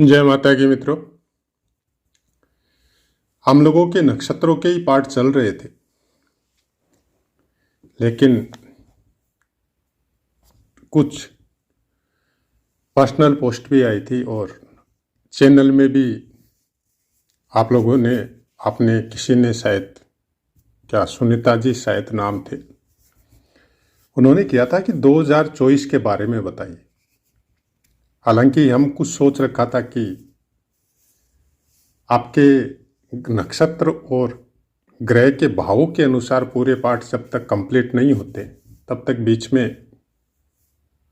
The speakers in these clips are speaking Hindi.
जय माता की मित्रों। हम लोगों के नक्षत्रों के ही पाठ चल रहे थे, लेकिन कुछ पर्सनल पोस्ट भी आई थी और चैनल में भी आप लोगों ने आपने किसी ने शायद क्या सुनीता जी शायद नाम थे, उन्होंने किया था कि 2024 के बारे में बताइए। हालांकि हम कुछ सोच रखा था कि आपके नक्षत्र और ग्रह के भावों के अनुसार पूरे पाठ जब तक कंप्लीट नहीं होते तब तक बीच में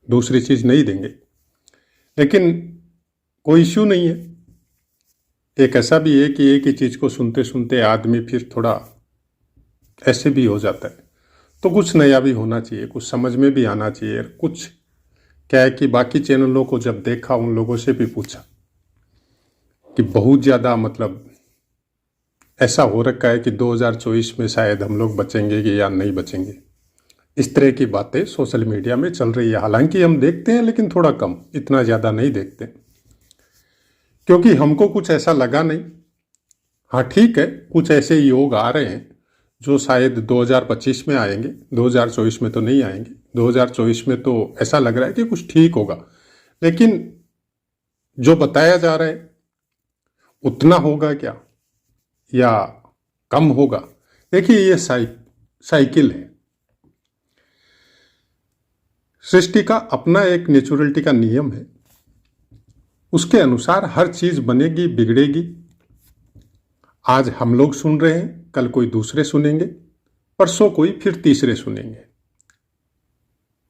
दूसरी चीज नहीं देंगे, लेकिन कोई इश्यू नहीं है। एक ऐसा भी है कि एक ही चीज को सुनते सुनते आदमी फिर थोड़ा ऐसे भी हो जाता है, तो कुछ नया भी होना चाहिए, कुछ समझ में भी आना चाहिए। कुछ क्या है कि बाकी चैनलों को जब देखा, उन लोगों से भी पूछा कि बहुत ज़्यादा मतलब ऐसा हो रखा है कि 2024 में शायद हम लोग बचेंगे कि या नहीं बचेंगे। इस तरह की बातें सोशल मीडिया में चल रही है। हालांकि हम देखते हैं, लेकिन थोड़ा कम, इतना ज़्यादा नहीं देखते, क्योंकि हमको कुछ ऐसा लगा नहीं। हाँ ठीक है, कुछ ऐसे योग आ रहे हैं जो शायद 2025 में आएंगे, 2024 में तो नहीं आएंगे। 2024 में तो ऐसा लग रहा है कि कुछ ठीक होगा, लेकिन जो बताया जा रहा है उतना होगा क्या या कम होगा? देखिए, ये साइकिल है। सृष्टि का अपना एक नेचुरलिटी का नियम है, उसके अनुसार हर चीज बनेगी, बिगड़ेगी। आज हम लोग सुन रहे हैं, कल कोई दूसरे सुनेंगे, परसों कोई फिर तीसरे सुनेंगे।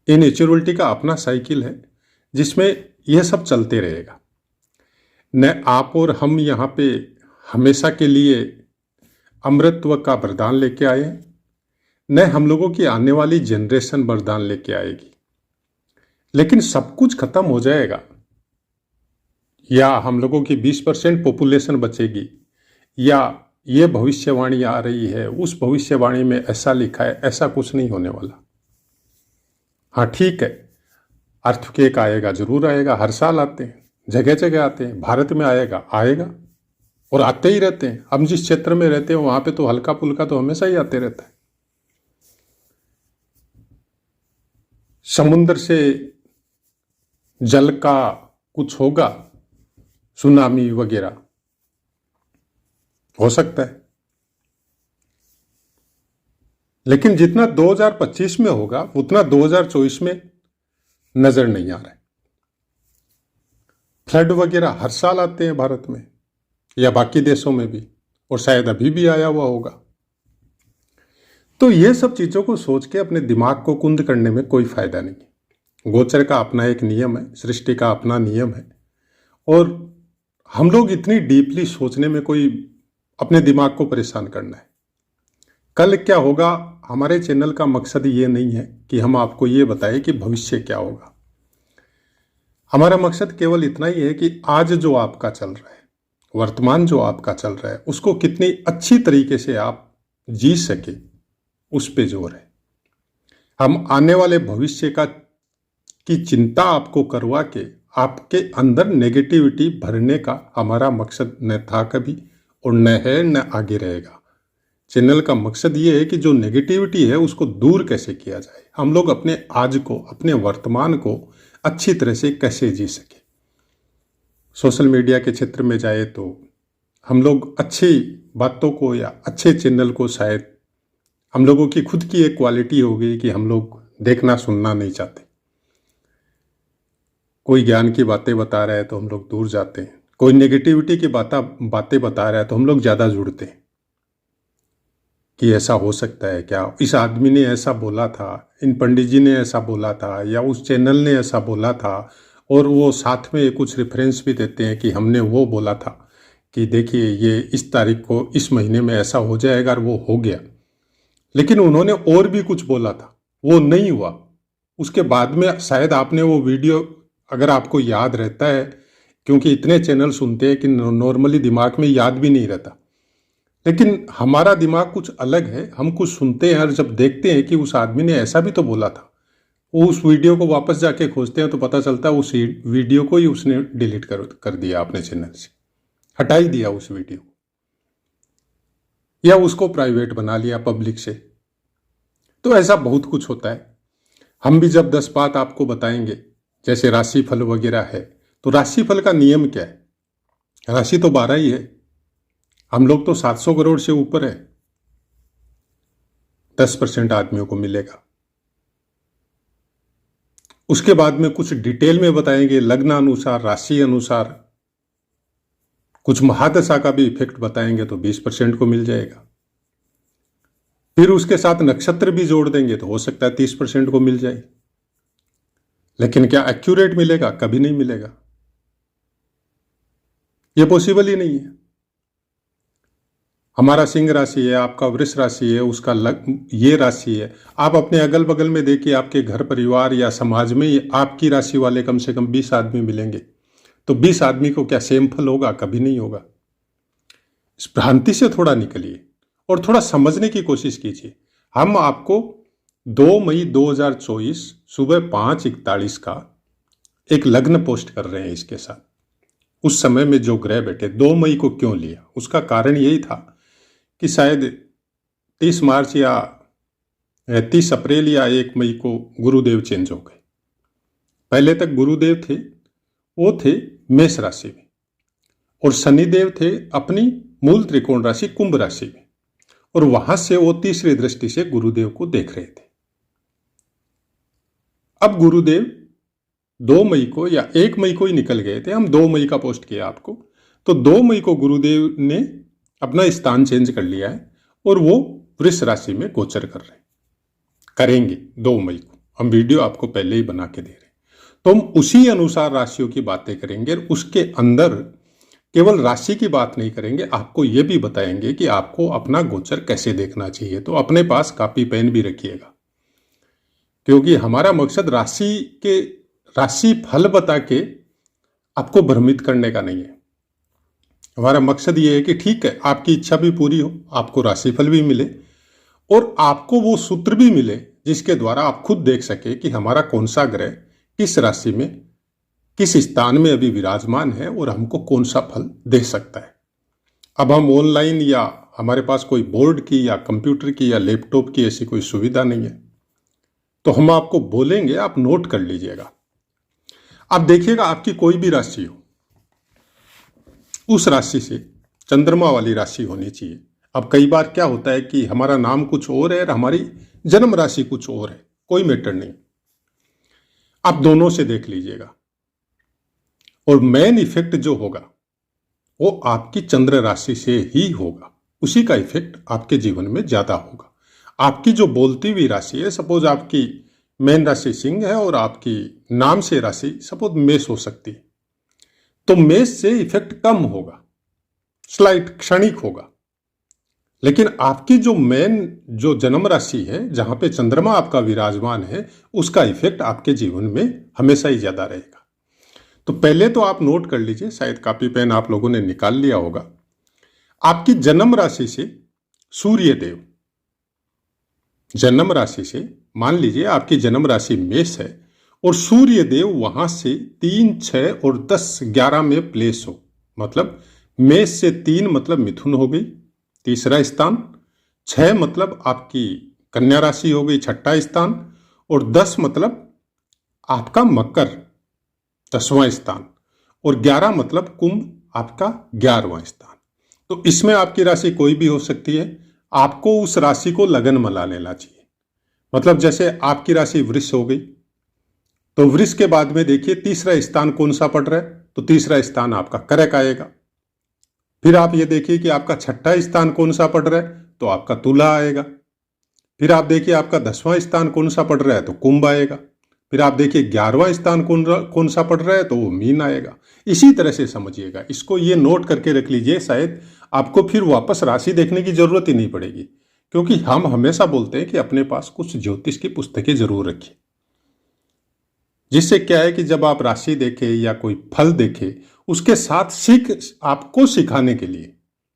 ये नेचुरलिटी का अपना साइकिल है जिसमें यह सब चलते रहेगा। न आप और हम यहाँ पे हमेशा के लिए अमृतत्व का वरदान लेके आए हैं, न हम लोगों की आने वाली जनरेशन वरदान लेके आएगी। लेकिन सब कुछ खत्म हो जाएगा, या हम लोगों की 20% पॉपुलेशन बचेगी, या ये भविष्यवाणी आ रही है, उस भविष्यवाणी में ऐसा लिखा है, ऐसा कुछ नहीं होने वाला। हाँ ठीक है, अर्थक्वेक आएगा, जरूर आएगा, हर साल आते हैं, जगह जगह आते हैं, भारत में आएगा और आते ही रहते हैं। हम जिस क्षेत्र में रहते हैं वहां पे तो हल्का फुल्का तो हमेशा ही आते रहता है। समुद्र से जल का कुछ होगा, सुनामी वगैरह हो सकता है, लेकिन जितना 2025 में होगा उतना 2024 में नजर नहीं आ रहा है। फ्लड वगैरह हर साल आते हैं भारत में या बाकी देशों में भी, और शायद अभी भी आया हुआ होगा। तो ये सब चीजों को सोच के अपने दिमाग को कुंद करने में कोई फायदा नहीं। गोचर का अपना एक नियम है, सृष्टि का अपना नियम है, और हम लोग इतनी डीपली सोचने में कोई अपने दिमाग को परेशान करना है। कल क्या होगा, हमारे चैनल का मकसद ये नहीं है कि हम आपको ये बताएं कि भविष्य क्या होगा। हमारा मकसद केवल इतना ही है कि आज जो आपका चल रहा है, वर्तमान जो आपका चल रहा है, उसको कितनी अच्छी तरीके से आप जी सके, उस पे जोर है। हम आने वाले भविष्य की चिंता आपको करवा के आपके अंदर नेगेटिविटी भरने का हमारा मकसद न था कभी, और न है, न आगे रहेगा। चैनल का मकसद ये है कि जो नेगेटिविटी है उसको दूर कैसे किया जाए, हम लोग अपने आज को, अपने वर्तमान को अच्छी तरह से कैसे जी सके। सोशल मीडिया के क्षेत्र में जाए तो हम लोग अच्छी बातों को या अच्छे चैनल को, शायद हम लोगों की खुद की एक क्वालिटी हो गई कि हम लोग देखना सुनना नहीं चाहते। कोई ज्ञान की बातें बता रहा है तो हम लोग दूर जाते हैं, कोई नेगेटिविटी की बातें बता रहा है तो हम लोग ज़्यादा जुड़ते हैं कि ऐसा हो सकता है क्या, इस आदमी ने ऐसा बोला था, इन पंडित जी ने ऐसा बोला था, या उस चैनल ने ऐसा बोला था, और वो साथ में कुछ रेफरेंस भी देते हैं कि हमने वो बोला था कि देखिए ये इस तारीख को, इस महीने में ऐसा हो जाएगा, और वो हो गया। लेकिन उन्होंने और भी कुछ बोला था, वो नहीं हुआ। उसके बाद में शायद आपने वो वीडियो, अगर आपको याद रहता है, क्योंकि इतने चैनल सुनते हैं कि नॉर्मली दिमाग में याद भी नहीं रहता, लेकिन हमारा दिमाग कुछ अलग है। हम कुछ सुनते हैं और जब देखते हैं कि उस आदमी ने ऐसा भी तो बोला था, वो उस वीडियो को वापस जाके खोजते हैं तो पता चलता है उस वीडियो को ही उसने डिलीट कर दिया अपने चैनल से, हटा ही दिया उस वीडियो को, या उसको प्राइवेट बना लिया पब्लिक से। तो ऐसा बहुत कुछ होता है। हम भी जब 10 बात आपको बताएंगे, जैसे राशिफल वगैरह है, तो राशिफल का नियम क्या है? राशि तो 12 ही है। हम लोग तो 700 करोड़ से ऊपर है, 10% आदमियों को मिलेगा। उसके बाद में कुछ डिटेल में बताएंगे, लग्न अनुसार, राशि अनुसार, कुछ महादशा का भी इफेक्ट बताएंगे तो 20% को मिल जाएगा। फिर उसके साथ नक्षत्र भी जोड़ देंगे तो हो सकता है 30% को मिल जाए। लेकिन क्या एक्यूरेट मिलेगा? कभी नहीं मिलेगा, यह पॉसिबल ही नहीं है। हमारा सिंह राशि है, आपका वृष राशि है, उसका ये राशि है। आप अपने अगल बगल में देखिए, आपके घर परिवार या समाज में आपकी राशि वाले कम से कम 20 आदमी मिलेंगे, तो 20 आदमी को क्या सेम फल होगा? कभी नहीं होगा। इस भ्रांति से थोड़ा निकलिए और थोड़ा समझने की कोशिश कीजिए। हम आपको 2 मई 2024 सुबह 5:41 का एक लग्न पोस्ट कर रहे हैं इसके साथ। उस समय में जो ग्रह बैठे, 2 मई को क्यों लिया? उसका कारण यही था कि शायद 30 मार्च या 30 अप्रैल या 1 मई को गुरुदेव चेंज हो गए। पहले तक गुरुदेव थे, वो थे मेष राशि में, और शनिदेव थे अपनी मूल त्रिकोण राशि कुंभ राशि में, और वहां से वो तीसरी दृष्टि से गुरुदेव को देख रहे थे। अब गुरुदेव 2 मई को या 1 मई को ही निकल गए थे। हम 2 मई का पोस्ट किया आपको, तो 2 मई को गुरुदेव ने अपना स्थान चेंज कर लिया है और वो वृष राशि में गोचर कर रहे हैं, करेंगे 2 मई को। हम वीडियो आपको पहले ही बना के दे रहे हैं, तो हम उसी अनुसार राशियों की बातें करेंगे। उसके अंदर केवल राशि की बात नहीं करेंगे, आपको यह भी बताएंगे कि आपको अपना गोचर कैसे देखना चाहिए। तो अपने पास कॉपी पेन भी रखिएगा, क्योंकि हमारा मकसद राशि फल बता के आपको भ्रमित करने का नहीं है। हमारा मकसद ये है कि ठीक है, आपकी इच्छा भी पूरी हो, आपको राशिफल भी मिले और आपको वो सूत्र भी मिले जिसके द्वारा आप खुद देख सके कि हमारा कौन सा ग्रह किस राशि में किस स्थान में अभी विराजमान है और हमको कौन सा फल दे सकता है। अब हम ऑनलाइन या हमारे पास कोई बोर्ड की या कंप्यूटर की या लैपटॉप की ऐसी कोई सुविधा नहीं है, तो हम आपको बोलेंगे, आप नोट कर लीजिएगा। आप देखिएगा, आपकी कोई भी राशि हो, उस राशि से चंद्रमा वाली राशि होनी चाहिए। अब कई बार क्या होता है कि हमारा नाम कुछ और है और हमारी जन्म राशि कुछ और है, कोई मैटर नहीं, आप दोनों से देख लीजिएगा। और मेन इफेक्ट जो होगा वो आपकी चंद्र राशि से ही होगा, उसी का इफेक्ट आपके जीवन में ज्यादा होगा। आपकी जो बोलती हुई राशि है, सपोज आपकी मेन राशि सिंह है और आपकी नाम से राशि सपोज मेष हो सकती है, तो मेष से इफेक्ट कम होगा, स्लाइट क्षणिक होगा। लेकिन आपकी जो मेन जो जन्म राशि है, जहां पे चंद्रमा आपका विराजमान है, उसका इफेक्ट आपके जीवन में हमेशा ही ज्यादा रहेगा। तो पहले तो आप नोट कर लीजिए, शायद कॉपी पेन आप लोगों ने निकाल लिया होगा। आपकी जन्म राशि से सूर्य देव, जन्म राशि से मान लीजिए आपकी जन्म राशि मेष है और सूर्य देव वहां से 3, 6 और 10, 11 में प्लेस हो, मतलब मेष से 3 मतलब मिथुन हो गई, तीसरा स्थान, 6 मतलब आपकी कन्या राशि हो गई, छठा स्थान, और 10 मतलब आपका मकर, 10वां स्थान, और 11 मतलब कुंभ, आपका 11वां स्थान। तो इसमें आपकी राशि कोई भी हो सकती है, आपको उस राशि को लगन मना लेना चाहिए। मतलब जैसे आपकी राशि वृष हो गई, तो वृष के बाद में देखिए तीसरा स्थान कौन सा पड़ रहा है, तो तीसरा स्थान आपका कर्क आएगा। फिर आप ये देखिए कि आपका छठा स्थान कौन सा पड़ रहा है, तो आपका तुला आएगा। फिर आप देखिए आपका 10वां स्थान कौन सा पड़ रहा है, तो कुंभ आएगा। फिर आप देखिए 11वां स्थान कौन सा पड़ रहा है, तो वो मीन आएगा। इसी तरह से समझिएगा, इसको ये नोट करके रख लीजिए, शायद आपको फिर वापस राशि देखने की जरूरत ही नहीं पड़ेगी। क्योंकि हम हमेशा बोलते हैं कि अपने पास कुछ ज्योतिष की पुस्तकें जरूर रखिए, जिससे क्या है कि जब आप राशि देखें या कोई फल देखें, उसके साथ आपको सिखाने के लिए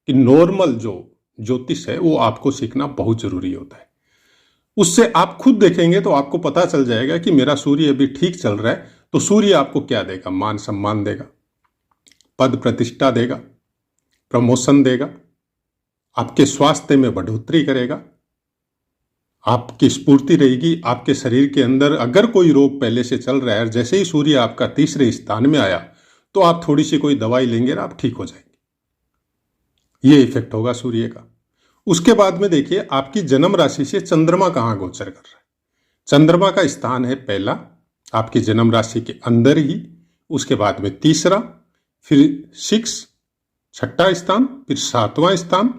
कि नॉर्मल जो ज्योतिष है वो आपको सीखना बहुत जरूरी होता है। उससे आप खुद देखेंगे तो आपको पता चल जाएगा कि मेरा सूर्य अभी ठीक चल रहा है। तो सूर्य आपको क्या देगा? मान सम्मान देगा, पद प्रतिष्ठा देगा, प्रमोशन देगा, आपके स्वास्थ्य में बढ़ोतरी करेगा, आपकी स्फूर्ति रहेगी। आपके शरीर के अंदर अगर कोई रोग पहले से चल रहा है, जैसे ही सूर्य आपका तीसरे स्थान में आया तो आप थोड़ी सी कोई दवाई लेंगे ना, आप ठीक हो जाएंगे। ये इफेक्ट होगा सूर्य का। उसके बाद में देखिए आपकी जन्म राशि से चंद्रमा कहाँ गोचर कर रहा है। चंद्रमा का स्थान है पहला, आपकी जन्म राशि के अंदर ही, उसके बाद में तीसरा, फिर 6 छठा स्थान, फिर 7वां स्थान,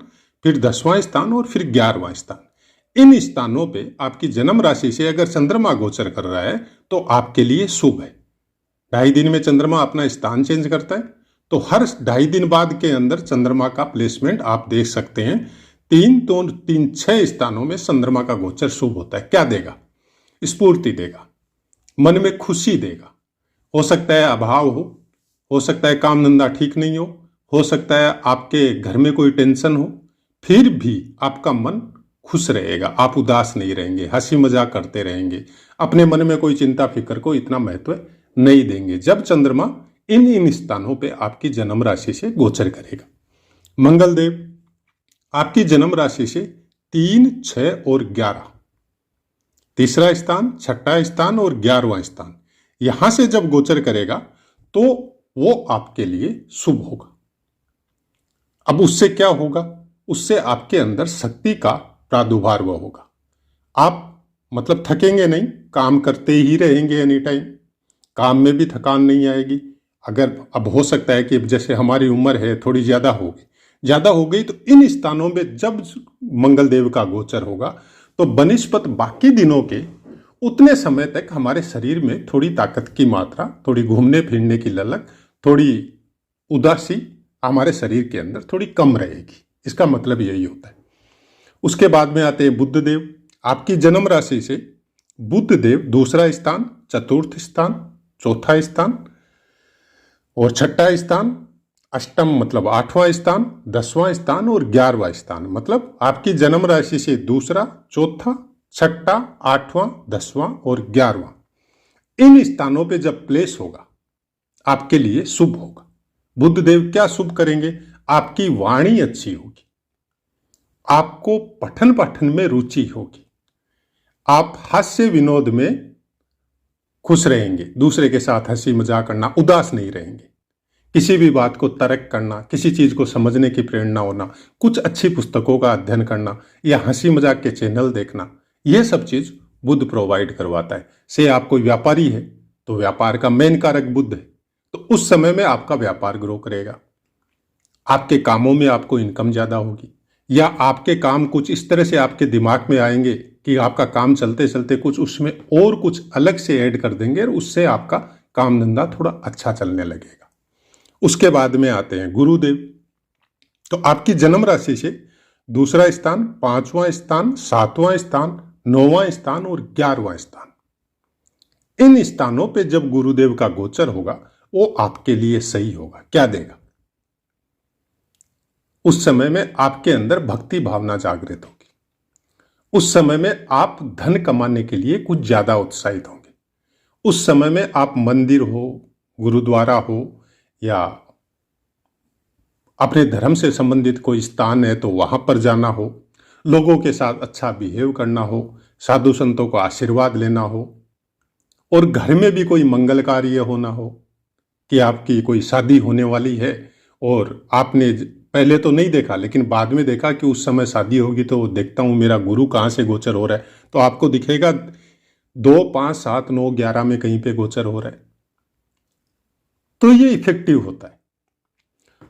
फिर 10वां स्थान और फिर 11वां स्थान। इन स्थानों पे आपकी जन्म राशि से अगर चंद्रमा गोचर कर रहा है तो आपके लिए शुभ है। 2.5 दिन में चंद्रमा अपना स्थान चेंज करता है, तो हर 2.5 दिन बाद के अंदर चंद्रमा का प्लेसमेंट आप देख सकते हैं। 6 स्थानों में चंद्रमा का गोचर शुभ होता है। क्या देगा? स्फूर्ति देगा, मन में खुशी देगा। हो सकता है अभाव हो सकता है काम धंधा ठीक नहीं हो सकता है आपके घर में कोई टेंशन हो, फिर भी आपका मन खुश रहेगा, आप उदास नहीं रहेंगे, हंसी मजाक करते रहेंगे, अपने मन में कोई चिंता फिक्र को इतना महत्व नहीं देंगे जब चंद्रमा इन स्थानों पे आपकी जन्म राशि से गोचर करेगा। मंगल देव आपकी जन्म राशि से 3, 6 और 11, तीसरा स्थान, छठा स्थान और 11वां स्थान, यहां से जब गोचर करेगा तो वो आपके लिए शुभ होगा। अब उससे क्या होगा? उससे आपके अंदर शक्ति का प्रादुर्भाव होगा। आप मतलब थकेंगे नहीं, काम करते ही रहेंगे एनी टाइम, काम में भी थकान नहीं आएगी। अगर अब हो सकता है कि जैसे हमारी उम्र है थोड़ी ज़्यादा हो गई तो इन स्थानों में जब मंगल देव का गोचर होगा तो बनिस्पत बाकी दिनों के उतने समय तक हमारे शरीर में थोड़ी ताकत की मात्रा, थोड़ी घूमने फिरने की ललक, थोड़ी उदासी हमारे शरीर के अंदर थोड़ी कम रहेगी। इसका मतलब यही होता है। उसके बाद में आते हैं बुध देव। आपकी जन्म राशि से बुध देव दूसरा स्थान, चतुर्थ स्थान, चौथा स्थान और छठा स्थान, अष्टम मतलब 8वां स्थान, 10वां स्थान और 11वां स्थान, मतलब आपकी जन्म राशि से दूसरा, चौथा, छठा, 8वां, 10वां और 11वां, इन स्थानों पे जब प्लेस होगा आपके लिए शुभ होगा। बुध देव क्या शुभ करेंगे? आपकी वाणी अच्छी होगी, आपको पठन पाठन में रुचि होगी, आप हास्य विनोद में खुश रहेंगे, दूसरे के साथ हंसी मजाक करना, उदास नहीं रहेंगे, किसी भी बात को तर्क करना, किसी चीज को समझने की प्रेरणा होना, कुछ अच्छी पुस्तकों का अध्ययन करना या हंसी मजाक के चैनल देखना, यह सब चीज बुध प्रोवाइड करवाता है। से आप कोई व्यापारी है तो व्यापार का मेन कारक बुध है, तो उस समय में आपका व्यापार ग्रो करेगा, आपके कामों में आपको इनकम ज्यादा होगी, या आपके काम कुछ इस तरह से आपके दिमाग में आएंगे कि आपका काम चलते चलते कुछ उसमें और कुछ अलग से ऐड कर देंगे और उससे आपका काम धंधा थोड़ा अच्छा चलने लगेगा। उसके बाद में आते हैं गुरुदेव। तो आपकी जन्म राशि से दूसरा स्थान, 5वां स्थान, 7वां स्थान, 9वां स्थान और 11वां स्थान, इन स्थानों पे जब गुरुदेव का गोचर होगा वो आपके लिए सही होगा। क्या देगा? उस समय में आपके अंदर भक्ति भावना जागृत होगी, उस समय में आप धन कमाने के लिए कुछ ज्यादा उत्साहित होंगे, उस समय में आप मंदिर हो, गुरुद्वारा हो या अपने धर्म से संबंधित कोई स्थान है तो वहां पर जाना हो, लोगों के साथ अच्छा बिहेव करना हो, साधु संतों को आशीर्वाद लेना हो, और घर में भी कोई मंगल कार्य होना हो कि आपकी कोई शादी होने वाली है और आपने पहले तो नहीं देखा लेकिन बाद में देखा कि उस समय शादी होगी, तो देखता हूं मेरा गुरु कहां से गोचर हो रहा है, तो आपको दिखेगा 2, 5, 7, 9, 11 में कहीं पे गोचर हो रहा है, तो ये इफेक्टिव होता है।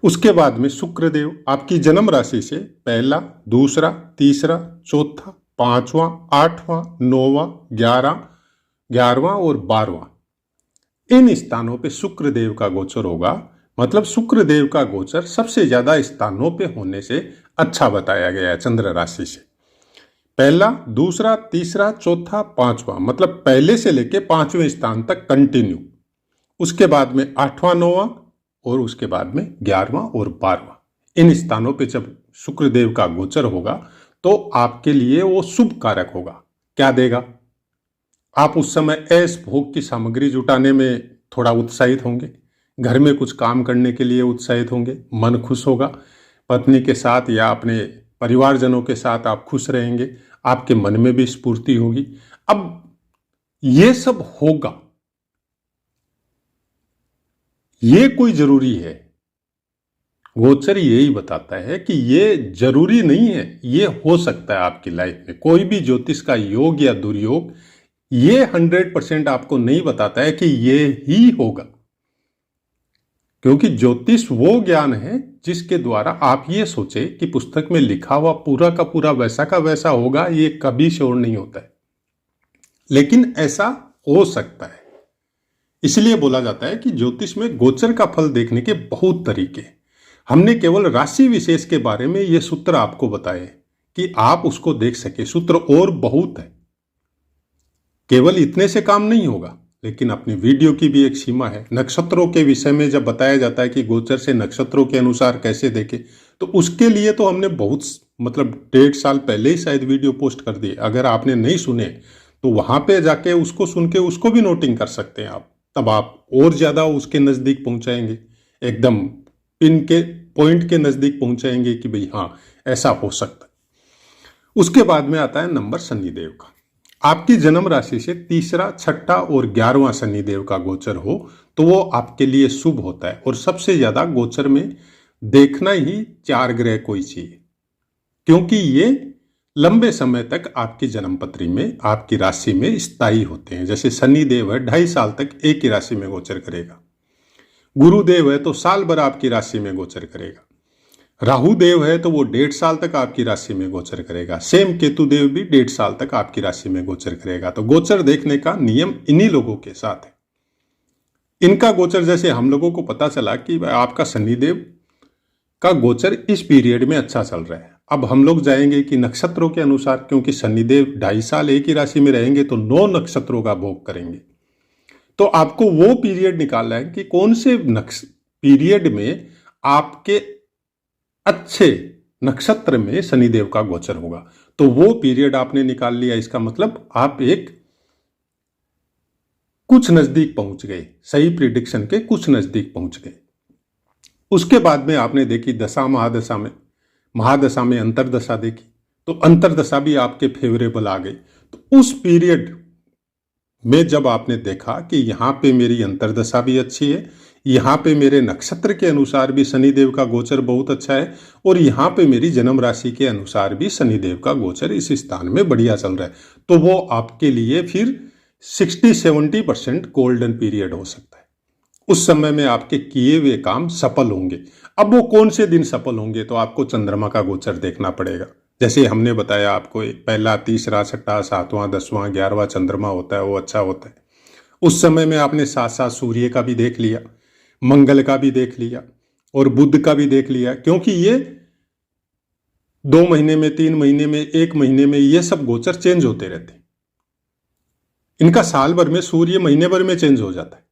उसके बाद में शुक्रदेव आपकी जन्म राशि से पहला, दूसरा, तीसरा, चौथा, 5वां, 8वां, 9वां, 11वां और 12वां, इन स्थानों पे शुक्रदेव का गोचर होगा। मतलब शुक्रदेव का गोचर सबसे ज्यादा स्थानों पे होने से अच्छा बताया गया है चंद्र राशि से। पहला, दूसरा, तीसरा, चौथा, 5वां, मतलब पहले से लेके 5वें स्थान तक कंटिन्यू, उसके बाद में 8वां, 9वां और उसके बाद में 11वां और 12वां, इन स्थानों पे जब शुक्रदेव का गोचर होगा तो आपके लिए वो शुभ कारक होगा। क्या देगा। आप उस समय ऐश भोग की सामग्री जुटाने में थोड़ा उत्साहित होंगे, घर में कुछ काम करने के लिए उत्साहित होंगे, मन खुश होगा, पत्नी के साथ या अपने परिवारजनों के साथ आप खुश रहेंगे, आपके मन में भी स्फूर्ति होगी। अब ये सब होगा, ये कोई जरूरी है? गोचर यही बताता है कि ये जरूरी नहीं है, ये हो सकता है आपकी लाइफ में। कोई भी ज्योतिष का योग या दुर्योग ये 100% आपको नहीं बताता है कि ये ही होगा, क्योंकि ज्योतिष वो ज्ञान है जिसके द्वारा आप ये सोचे कि पुस्तक में लिखा हुआ पूरा का पूरा वैसा का वैसा होगा, ये कभी श्योर नहीं होता है, लेकिन ऐसा हो सकता है। इसलिए बोला जाता है कि ज्योतिष में गोचर का फल देखने के बहुत तरीके हैं। हमने केवल राशि विशेष के बारे में ये सूत्र आपको बताए कि आप उसको देख सके। सूत्र और बहुत है, केवल इतने से काम नहीं होगा, लेकिन अपनी वीडियो की भी एक सीमा है। नक्षत्रों के विषय में जब बताया जाता है कि गोचर से नक्षत्रों के अनुसार कैसे देखें, तो उसके लिए तो हमने बहुत 1.5 साल पहले ही शायद वीडियो पोस्ट कर दी। अगर आपने नहीं सुने तो वहां पे जाके उसको सुन के उसको भी नोटिंग कर सकते हैं आप, तब आप और ज्यादा उसके नजदीक पहुंचाएंगे, एकदम पिन के पॉइंट के नजदीक पहुंचाएंगे कि भाई हाँ ऐसा हो सकता है। उसके बाद में आता है नंबर शनिदेव का। आपकी जन्म राशि से 3रा, 6ठा और 11वां शनिदेव का गोचर हो तो वो आपके लिए शुभ होता है। और सबसे ज्यादा गोचर में देखना ही 4 ग्रह कोई चाहिए, क्योंकि ये लंबे समय तक आपकी जन्मपत्री में, आपकी राशि में स्थायी होते हैं। जैसे शनिदेव है 2.5 साल तक एक ही राशि में गोचर करेगा, गुरुदेव है तो साल भर आपकी राशि में गोचर करेगा, राहु देव है तो वो 1.5 साल तक आपकी राशि में गोचर करेगा, सेम केतु देव भी 1.5 साल तक आपकी राशि में गोचर करेगा। तो गोचर देखने का नियम इन्हीं लोगों के साथ है। इनका गोचर जैसे हम लोगों को पता चला कि आपका शनिदेव का गोचर इस पीरियड में अच्छा चल रहा है, अब हम लोग जाएंगे कि नक्षत्रों के अनुसार, क्योंकि शनिदेव 2.5 साल एक ही राशि में रहेंगे तो 9 नक्षत्रों का भोग करेंगे। तो आपको वो पीरियड निकालना है कि कौन से पीरियड में आपके अच्छे नक्षत्र में शनिदेव का गोचर होगा। तो वो पीरियड आपने निकाल लिया, इसका मतलब आप एक कुछ नजदीक पहुंच गए, सही प्रिडिक्शन के कुछ नजदीक पहुंच गए। उसके बाद में आपने देखी दशा महादशा में अंतरदशा देखी, तो अंतरदशा भी आपके फेवरेबल आ गई। तो उस पीरियड में जब आपने देखा कि यहाँ पे मेरी अंतरदशा भी अच्छी है, यहाँ पे मेरे नक्षत्र के अनुसार भी शनिदेव का गोचर बहुत अच्छा है, और यहाँ पे मेरी जन्म राशि के अनुसार भी शनिदेव का गोचर इस स्थान में बढ़िया चल रहा है, तो वो आपके लिए फिर 60-70% गोल्डन पीरियड हो सकता है। उस समय में आपके किए हुए काम सफल होंगे। अब वो कौन से दिन सफल होंगे, तो आपको चंद्रमा का गोचर देखना पड़ेगा। जैसे हमने बताया आपको, पहला, 3रा, 6ठा, 7वां, 10वां, 11वां चंद्रमा होता है, वो अच्छा होता है। उस समय में आपने साथ साथ सूर्य का भी देख लिया, मंगल का भी देख लिया और बुध का भी देख लिया, क्योंकि ये 2 महीने में, 3 महीने में, 1 महीने में ये सब गोचर चेंज होते रहते हैं। इनका साल भर में, सूर्य महीने भर में चेंज हो जाता है,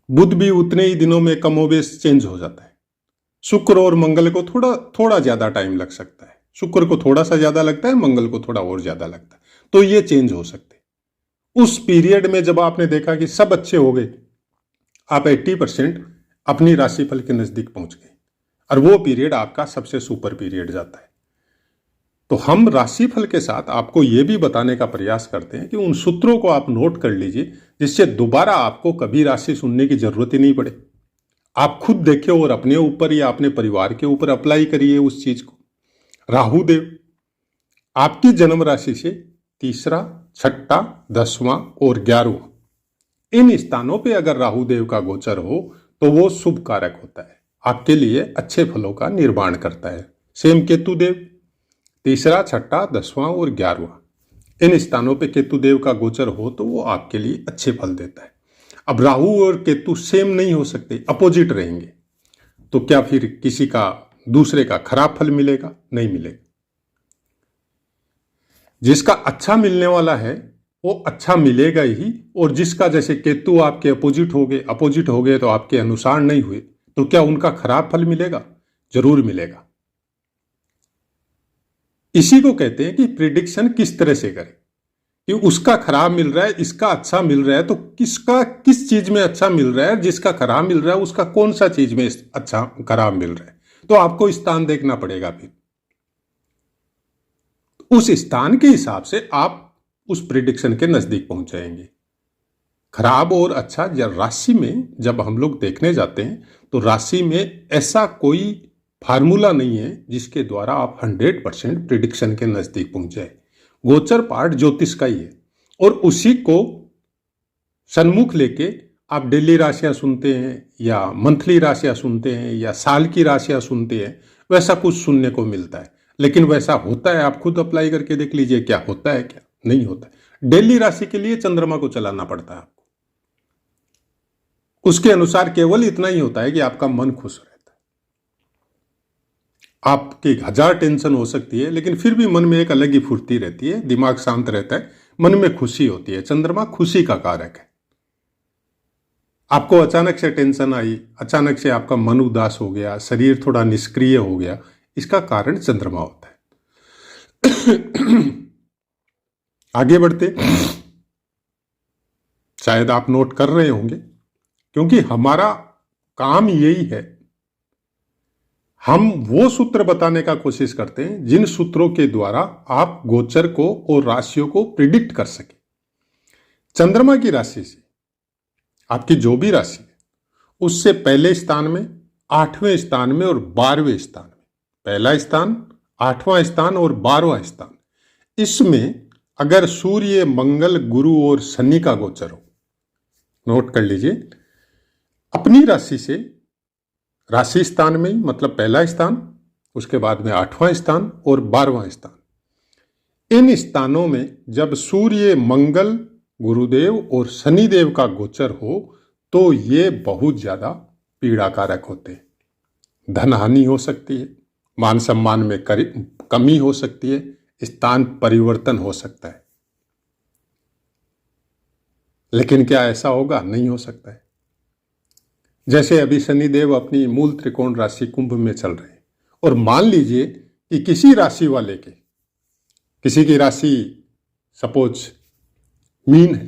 बुध भी उतने ही दिनों में कमोबेश चेंज हो जाता है। शुक्र और मंगल को थोड़ा ज्यादा टाइम लग सकता है, शुक्र को थोड़ा सा ज्यादा लगता है, मंगल को थोड़ा और ज्यादा लगता है, तो ये चेंज हो सकते हैं। उस पीरियड में जब आपने देखा कि सब अच्छे हो गए, आप 80% अपनी राशिफल के नजदीक पहुंच गए, और वो पीरियड आपका सबसे सुपर पीरियड जाता है। तो हम राशिफल के साथ आपको ये भी बताने का प्रयास करते हैं कि उन सूत्रों को आप नोट कर लीजिए, जिससे दोबारा आपको कभी राशि सुनने की जरूरत ही नहीं पड़े। आप खुद देखें और अपने ऊपर या अपने परिवार के ऊपर अप्लाई करिए उस चीज को। राहु देव आपकी जन्म राशि से 3रा, 6ठा, 10वां और 11वां, इन स्थानों पे अगर राहु देव का गोचर हो तो वो शुभ कारक होता है, आपके लिए अच्छे फलों का निर्माण करता है। सेम केतु देव 3रा, 6ठा, 10वां और 11वां, इन स्थानों पे केतु देव का गोचर हो तो वो आपके लिए अच्छे फल देता है। अब राहु और केतु सेम नहीं हो सकते, अपोजिट रहेंगे, तो क्या फिर किसी का दूसरे का खराब फल मिलेगा? नहीं मिलेगा। जिसका अच्छा मिलने वाला है वो अच्छा मिलेगा ही, और जिसका जैसे केतु आपके अपोजिट हो गए तो आपके अनुसार नहीं हुए, तो क्या उनका खराब फल मिलेगा? जरूर मिलेगा। इसी को कहते हैं कि प्रिडिक्शन किस तरह से करें, कि उसका खराब मिल रहा है, इसका अच्छा मिल रहा है, तो किसका किस चीज में अच्छा मिल रहा है, जिसका खराब मिल रहा है उसका कौन सा चीज में अच्छा खराब मिल रहा है, तो आपको स्थान देखना पड़ेगा। फिर उस स्थान के हिसाब से आप उस प्रिडिक्शन के नजदीक पहुंच जाएंगे। खराब और अच्छा या राशि में जब हम लोग देखने जाते हैं तो राशि में ऐसा कोई फार्मूला नहीं है जिसके द्वारा आप 100% प्रिडिक्शन के नजदीक पहुंच जाए। गोचर पार्ट ज्योतिष का ही है और उसी को सन्मुख लेके आप डेली राशियां सुनते हैं या मंथली राशियां सुनते हैं या साल की राशियां सुनते हैं, वैसा कुछ सुनने को मिलता है। लेकिन वैसा होता है, आप खुद अप्लाई करके देख लीजिए क्या होता है क्या नहीं होता है। डेली राशि के लिए चंद्रमा को चलाना पड़ता है आपको, उसके अनुसार केवल इतना ही होता है कि आपका मन खुश रहता है। आपकी 1000 टेंशन हो सकती है लेकिन फिर भी मन में एक अलग ही फुर्ती रहती है, दिमाग शांत रहता है, मन में खुशी होती है। चंद्रमा खुशी का कारक है। आपको अचानक से टेंशन आई, अचानक से आपका मन उदास हो गया, शरीर थोड़ा निष्क्रिय हो गया, इसका कारण चंद्रमा होता है। आगे बढ़ते, शायद आप नोट कर रहे होंगे, क्योंकि हमारा काम यही है, हम वो सूत्र बताने का कोशिश करते हैं जिन सूत्रों के द्वारा आप गोचर को और राशियों को प्रिडिक्ट कर सके। चंद्रमा की राशि से आपकी जो भी राशि है उससे पहले स्थान में, 8वें स्थान में और 12वें स्थान में, पहला स्थान, 8वां स्थान और 12वां स्थान, इसमें अगर सूर्य, मंगल, गुरु और शनि का गोचर हो, नोट कर लीजिए, अपनी राशि से राशि स्थान में, मतलब पहला स्थान, उसके बाद में 8वां स्थान और 12वां स्थान, इन स्थानों में जब सूर्य, मंगल, गुरुदेव और शनिदेव का गोचर हो तो ये बहुत ज्यादा पीड़ाकारक होते हैं। धन हानि हो सकती है, मान सम्मान में कमी हो सकती है, स्थान परिवर्तन हो सकता है। लेकिन क्या ऐसा होगा? नहीं हो सकता है। जैसे अभी शनिदेव अपनी मूल त्रिकोण राशि कुंभ में चल रहे हैं और मान लीजिए कि किसी राशि वाले के, किसी की राशि सपोज मीन है,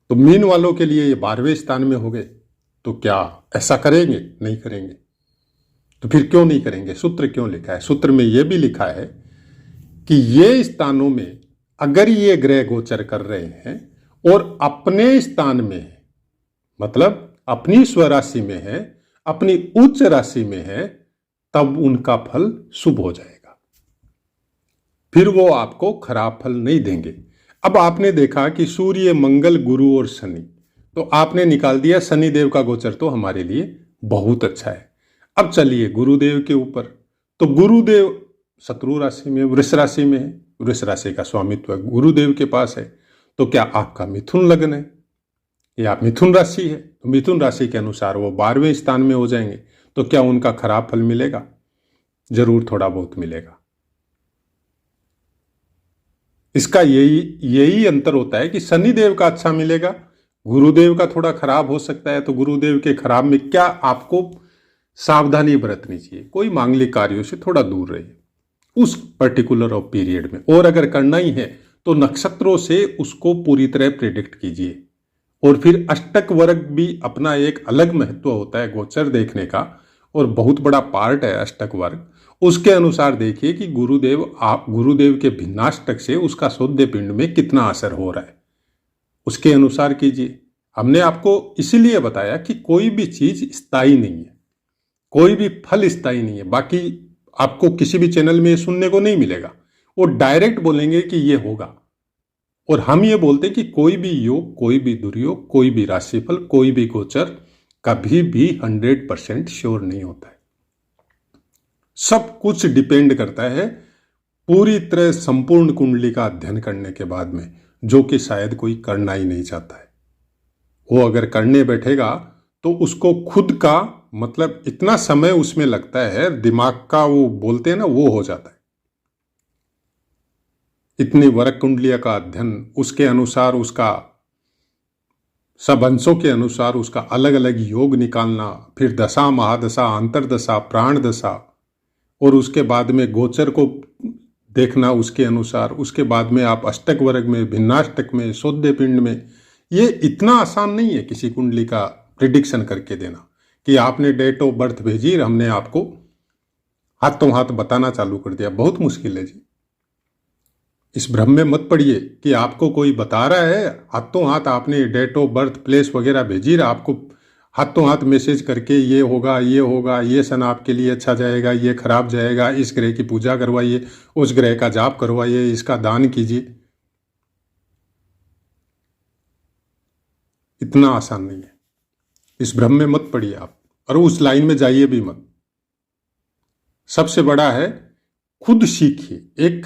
तो मीन वालों के लिए ये 12वें स्थान में हो गए, तो क्या ऐसा करेंगे? नहीं करेंगे। तो फिर क्यों नहीं करेंगे? सूत्र क्यों लिखा है? सूत्र में यह भी लिखा है कि ये स्थानों में अगर ये ग्रह गोचर कर रहे हैं और अपने स्थान में है, मतलब अपनी स्वराशि में है, अपनी उच्च राशि में है, तब उनका फल शुभ हो जाएगा, फिर वो आपको खराब फल नहीं देंगे। अब आपने देखा कि सूर्य, मंगल, गुरु और शनि, तो आपने निकाल दिया शनिदेव का गोचर तो हमारे लिए बहुत अच्छा है। अब चलिए गुरुदेव के ऊपर, तो गुरुदेव शत्रु राशि में, वृष राशि में है, वृष राशि का स्वामित्व गुरुदेव के पास है, तो क्या आपका मिथुन लग्न है या मिथुन राशि है, तो मिथुन राशि के अनुसार वो 12वें स्थान में हो जाएंगे, तो क्या उनका खराब फल मिलेगा? जरूर थोड़ा बहुत मिलेगा। इसका यही अंतर होता है कि शनिदेव का अच्छा मिलेगा, गुरुदेव का थोड़ा खराब हो सकता है। तो गुरुदेव के खराब में क्या आपको सावधानी बरतनी चाहिए? कोई मांगलिक कार्यों से थोड़ा दूर रहिए उस पर्टिकुलर ऑफ पीरियड में, और अगर करना ही है तो नक्षत्रों से उसको पूरी तरह प्रेडिक्ट कीजिए। और फिर अष्टक वर्ग भी अपना एक अलग महत्व होता है गोचर देखने का, और बहुत बड़ा पार्ट है अष्टक वर्ग। उसके अनुसार देखिए कि गुरुदेव के भिन्नाष्टक से उसका सौद्य पिंड में कितना असर हो रहा है, उसके अनुसार कीजिए। हमने आपको इसीलिए बताया कि कोई भी चीज स्थायी नहीं है, कोई भी फल स्थायी नहीं है। बाकी आपको किसी भी चैनल में सुनने को नहीं मिलेगा, वो डायरेक्ट बोलेंगे कि ये होगा, और हम ये बोलते हैं कि कोई भी योग, कोई भी दुर्योग, कोई भी राशिफल, कोई भी गोचर कभी भी 100% श्योर नहीं होता है। सब कुछ डिपेंड करता है पूरी तरह संपूर्ण कुंडली का अध्ययन करने के बाद में, जो कि शायद कोई करना ही नहीं चाहता है। वो अगर करने बैठेगा तो उसको खुद का मतलब इतना समय उसमें लगता है, दिमाग का वो बोलते हैं ना, वो हो जाता है। इतनी वर्ग कुंडलिया का अध्ययन, उसके अनुसार उसका सब अंशों के अनुसार उसका अलग अलग योग निकालना, फिर दशा, महादशा, अंतरदशा, प्राण दशा, और उसके बाद में गोचर को देखना उसके अनुसार, उसके बाद में आप अष्टक वर्ग में, भिन्नाष्टक में, सौदे पिंड में। ये इतना आसान नहीं है किसी कुंडली का प्रिडिक्शन करके देना कि आपने डेट ऑफ बर्थ भेजी और हमने आपको हाथों हाथ बताना चालू कर दिया। बहुत मुश्किल है जी। इस भ्रम में मत पड़िए कि आपको कोई बता रहा है, हाथों हाथ आपने डेट ऑफ बर्थ प्लेस वगैरह भेजी और आपको हाथों हाथ मैसेज करके ये होगा, ये होगा, ये सन आपके लिए अच्छा जाएगा, ये खराब जाएगा, इस ग्रह की पूजा करवाइए, उस ग्रह का जाप करवाइए, इसका दान कीजिए। इतना आसान नहीं है। इस भ्रम में मत पड़िए आप, और उस लाइन में जाइए भी मत। सबसे बड़ा है खुद सीखिए। एक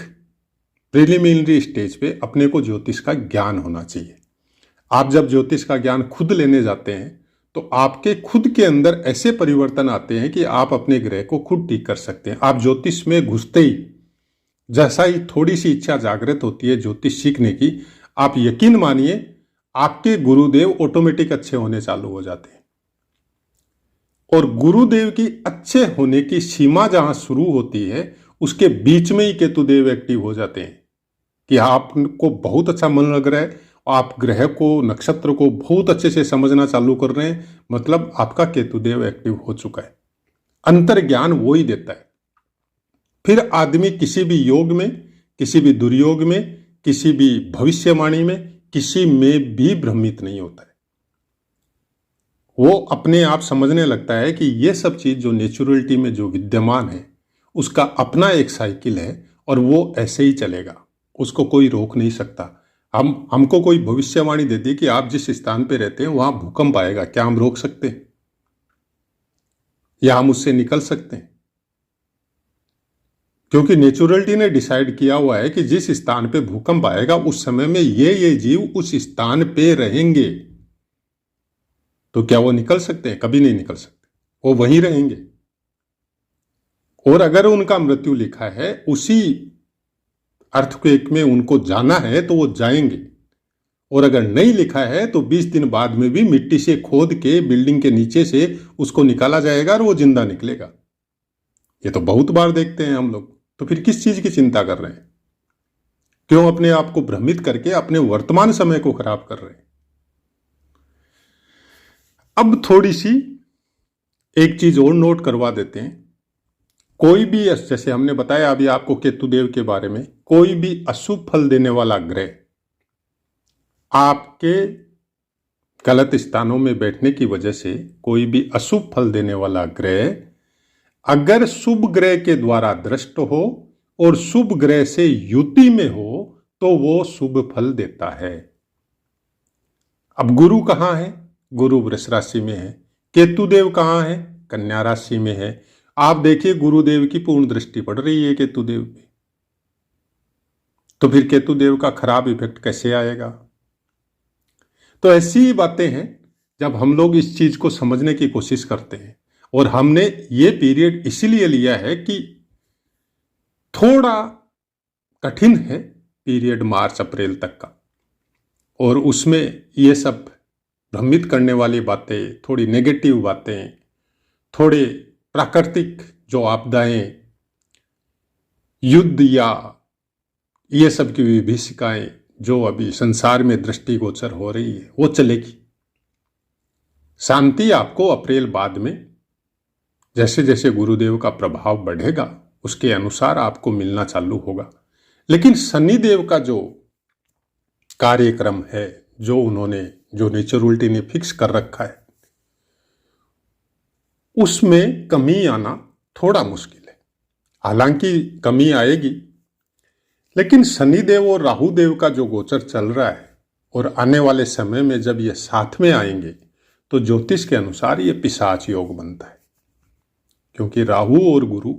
प्रिलिमिनरी स्टेज पे अपने को ज्योतिष का ज्ञान होना चाहिए। आप जब ज्योतिष का ज्ञान खुद लेने जाते हैं तो आपके खुद के अंदर ऐसे परिवर्तन आते हैं कि आप अपने ग्रह को खुद ठीक कर सकते हैं। आप ज्योतिष में घुसते ही जैसा ही थोड़ी सी इच्छा जागृत होती है ज्योतिष सीखने की, आप यकीन मानिए आपके गुरुदेव ऑटोमेटिक अच्छे होने चालू हो जाते हैं। और गुरुदेव की अच्छे होने की सीमा जहां शुरू होती है उसके बीच में ही केतुदेव एक्टिव हो जाते हैं कि आपको बहुत अच्छा मन लग रहा है, आप ग्रह को, नक्षत्र को बहुत अच्छे से समझना चालू कर रहे हैं, मतलब आपका केतुदेव एक्टिव हो चुका है। अंतर ज्ञान वो ही देता है। फिर आदमी किसी भी योग में, किसी भी दुर्योग में, किसी भी भविष्यवाणी में, किसी में भी भ्रमित नहीं होता है। वो अपने आप समझने लगता है कि ये सब चीज जो नेचुरलिटी में जो विद्यमान है उसका अपना एक साइकिल है और वो ऐसे ही चलेगा, उसको कोई रोक नहीं सकता। हमको कोई भविष्यवाणी दे दी कि आप जिस स्थान पे रहते हैं वहां भूकंप आएगा, क्या हम रोक सकते हैं या हम उससे निकल सकते हैं? क्योंकि नेचुरलिटी ने डिसाइड किया हुआ है कि जिस स्थान पे भूकंप आएगा उस समय में ये जीव उस स्थान पे रहेंगे। तो क्या वो निकल सकते हैं? कभी नहीं निकल सकते, वो वहीं रहेंगे। और अगर उनका मृत्यु लिखा है, उसी अर्थक्वेक में उनको जाना है तो वो जाएंगे। और अगर नहीं लिखा है तो 20 दिन बाद में भी मिट्टी से खोद के बिल्डिंग के नीचे से उसको निकाला जाएगा और वो जिंदा निकलेगा। ये तो बहुत बार देखते हैं हम लोग। तो फिर किस चीज की चिंता कर रहे हैं? क्यों अपने आप को भ्रमित करके अपने वर्तमान समय को खराब कर रहे हैं? अब थोड़ी सी एक चीज और नोट करवा देते हैं। कोई भी, जैसे हमने बताया अभी आपको केतुदेव के बारे में, कोई भी अशुभ फल देने वाला ग्रह आपके गलत स्थानों में बैठने की वजह से, कोई भी अशुभ फल देने वाला ग्रह अगर शुभ ग्रह के द्वारा दृष्ट हो और शुभ ग्रह से युति में हो तो वो शुभ फल देता है। अब गुरु कहां है? गुरु वृष राशि में है। केतुदेव कहां है? कन्या राशि में है। आप देखिए गुरुदेव की पूर्ण दृष्टि पड़ रही है केतुदेव पे, तो फिर केतुदेव का खराब इफेक्ट कैसे आएगा? तो ऐसी बातें हैं जब हम लोग इस चीज को समझने की कोशिश करते हैं। और हमने ये पीरियड इसीलिए लिया है कि थोड़ा कठिन है पीरियड मार्च अप्रैल तक का, और उसमें ये सब भ्रमित करने वाली बातें, थोड़ी नेगेटिव बातें, थोड़े प्राकृतिक जो आपदाएं, युद्ध या ये सब की विभीषिकाएं जो अभी संसार में दृष्टिगोचर हो रही है वो चलेगी। शांति आपको अप्रैल बाद में जैसे जैसे गुरुदेव का प्रभाव बढ़ेगा उसके अनुसार आपको मिलना चालू होगा। लेकिन शनिदेव का जो कार्यक्रम है, जो नेचुरलिटी ने फिक्स कर रखा है, उसमें कमी आना थोड़ा मुश्किल है। हालांकि कमी आएगी, लेकिन शनिदेव और राहुदेव का जो गोचर चल रहा है और आने वाले समय में जब ये साथ में आएंगे तो ज्योतिष के अनुसार ये पिशाच योग बनता है। क्योंकि राहु और गुरु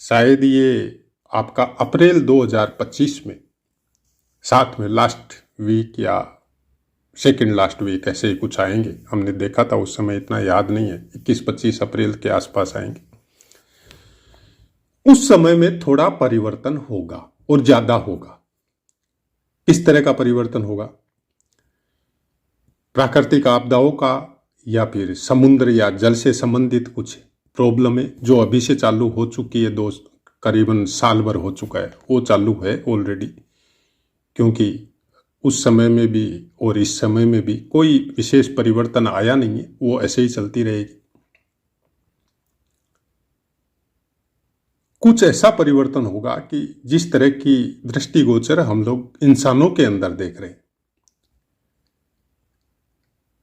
शायद ये आपका अप्रैल 2025 में साथ में लास्ट वीक या सेकेंड लास्ट वीक ऐसे ही कुछ आएंगे। हमने देखा था उस समय, इतना याद नहीं है, 21-25 अप्रैल के आसपास आएंगे। उस समय में थोड़ा परिवर्तन होगा और ज्यादा होगा। किस तरह का परिवर्तन होगा? प्राकृतिक आपदाओं का या फिर समुद्र या जल से संबंधित कुछ प्रॉब्लम है जो अभी से चालू हो चुकी है करीबन साल भर हो चुका है, वो चालू है ऑलरेडी, क्योंकि उस समय में भी और इस समय में भी कोई विशेष परिवर्तन आया नहीं है, वो ऐसे ही चलती रहेगी। कुछ ऐसा परिवर्तन होगा कि जिस तरह की दृष्टिगोचर हम लोग इंसानों के अंदर देख रहे हैं,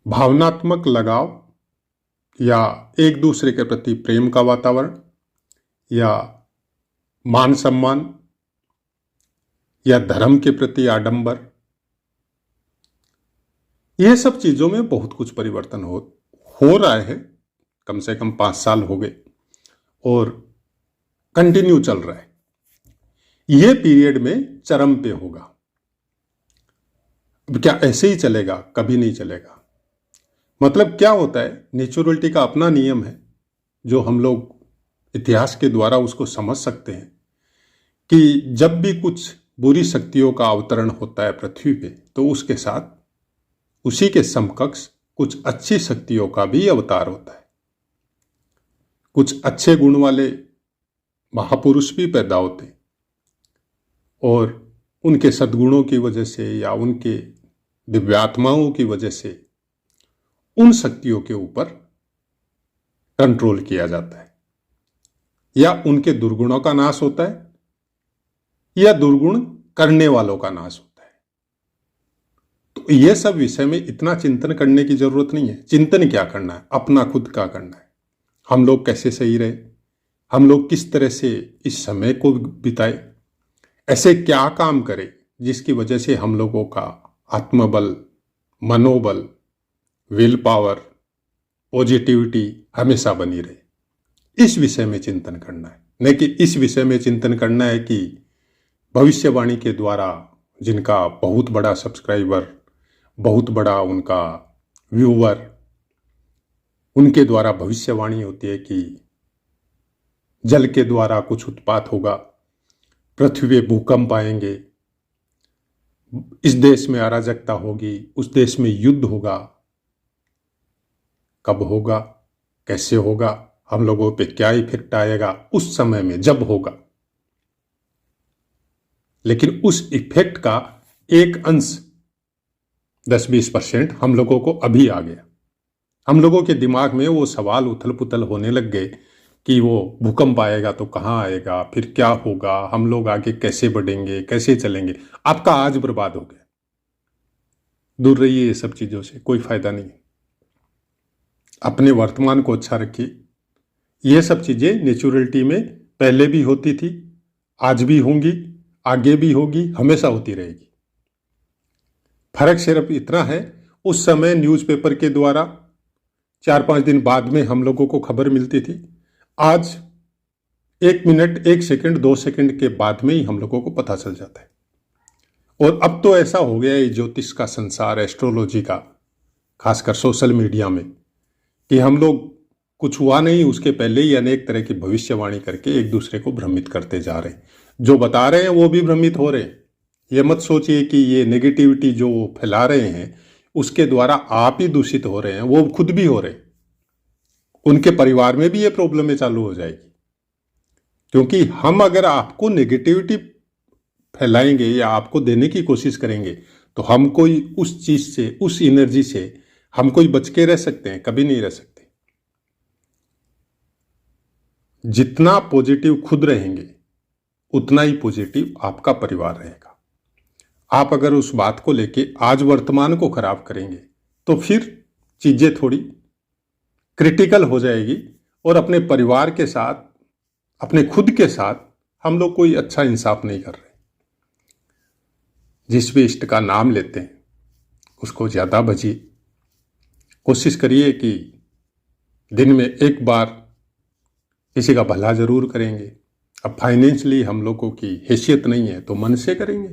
भावनात्मक लगाव या एक दूसरे के प्रति प्रेम का वातावरण या मान सम्मान या धर्म के प्रति आडंबर, यह सब चीजों में बहुत कुछ परिवर्तन हो रहा है। कम से कम 5 साल हो गए और कंटिन्यू चल रहा है। यह पीरियड में चरम पे होगा। अब क्या ऐसे ही चलेगा? कभी नहीं चलेगा। मतलब क्या होता है, नेचुरलिटी का अपना नियम है जो हम लोग इतिहास के द्वारा उसको समझ सकते हैं कि जब भी कुछ बुरी शक्तियों का अवतरण होता है पृथ्वी पे, तो उसके साथ उसी के समकक्ष कुछ अच्छी शक्तियों का भी अवतार होता है। कुछ अच्छे गुण वाले महापुरुष भी पैदा होते हैं और उनके सद्गुणों की वजह से या उनके दिव्यात्माओं की वजह से उन शक्तियों के ऊपर कंट्रोल किया जाता है, या उनके दुर्गुणों का नाश होता है या दुर्गुण करने वालों का नाश होता है। तो यह सब विषय में इतना चिंतन करने की जरूरत नहीं है। चिंतन क्या करना है? अपना खुद का करना है। हम लोग कैसे सही रहे, हम लोग किस तरह से इस समय को बिताए, ऐसे क्या काम करें जिसकी वजह से हम लोगों का आत्मबल, मनोबल, विल पावर, पॉजिटिविटी हमेशा बनी रहे। इस विषय में चिंतन करना है, नहीं कि इस विषय में चिंतन करना है कि भविष्यवाणी के द्वारा जिनका बहुत बड़ा सब्सक्राइबर, बहुत बड़ा उनका व्यूअर, उनके द्वारा भविष्यवाणी होती है कि जल के द्वारा कुछ उत्पात होगा, पृथ्वी पे भूकंप आएंगे, इस देश में अराजकता होगी, उस देश में युद्ध होगा। कब होगा, कैसे होगा, हम लोगों पे क्या इफेक्ट आएगा, उस समय में जब होगा। लेकिन उस इफेक्ट का एक अंश 10-20% हम लोगों को अभी आ गया। हम लोगों के दिमाग में वो सवाल उथल पुथल होने लग गए कि वो भूकंप आएगा तो कहाँ आएगा, फिर क्या होगा, हम लोग आगे कैसे बढ़ेंगे, कैसे चलेंगे। आपका आज बर्बाद हो गया। दूर रहिए ये सब चीजों से, कोई फायदा नहीं। अपने वर्तमान को अच्छा रखिए। ये सब चीजें नेचुरलिटी में पहले भी होती थी, आज भी होंगी, आगे भी होगी, हमेशा होती रहेगी। फर्क सिर्फ इतना है, उस समय न्यूज़पेपर के द्वारा 4-5 दिन बाद में हम लोगों को खबर मिलती थी। आज 1 मिनट, 1 सेकंड, 2 सेकंड के बाद में ही हम लोगों को पता चल जाता है। और अब तो ऐसा हो गया है ज्योतिष का संसार, एस्ट्रोलॉजी का, खासकर सोशल मीडिया में, कि हम लोग कुछ हुआ नहीं उसके पहले ही अनेक तरह की भविष्यवाणी करके एक दूसरे को भ्रमित करते जा रहे हैं। जो बता रहे हैं वो भी भ्रमित हो रहे हैं। ये मत सोचिए कि ये नेगेटिविटी जो फैला रहे हैं उसके द्वारा आप ही दूषित हो रहे हैं, वो खुद भी हो रहे हैं। उनके परिवार में भी ये प्रॉब्लम चालू हो जाएगी, क्योंकि हम अगर आपको नेगेटिविटी फैलाएंगे या आपको देने की कोशिश करेंगे तो हम कोई उस चीज से, उस एनर्जी से हम कोई बच के रह सकते हैं? कभी नहीं रह सकते। जितना पॉजिटिव खुद रहेंगे उतना ही पॉजिटिव आपका परिवार रहेगा। आप अगर उस बात को लेके आज वर्तमान को खराब करेंगे तो फिर चीजें थोड़ी क्रिटिकल हो जाएगी और अपने परिवार के साथ, अपने खुद के साथ हम लोग कोई अच्छा इंसाफ नहीं कर रहे। जिस भी इष्ट का नाम लेते हैं उसको ज्यादा भजिए। कोशिश करिए कि दिन में एक बार किसी का भला जरूर करेंगे। अब फाइनेंशियली हम लोगों की हैसियत नहीं है तो मन से करेंगे।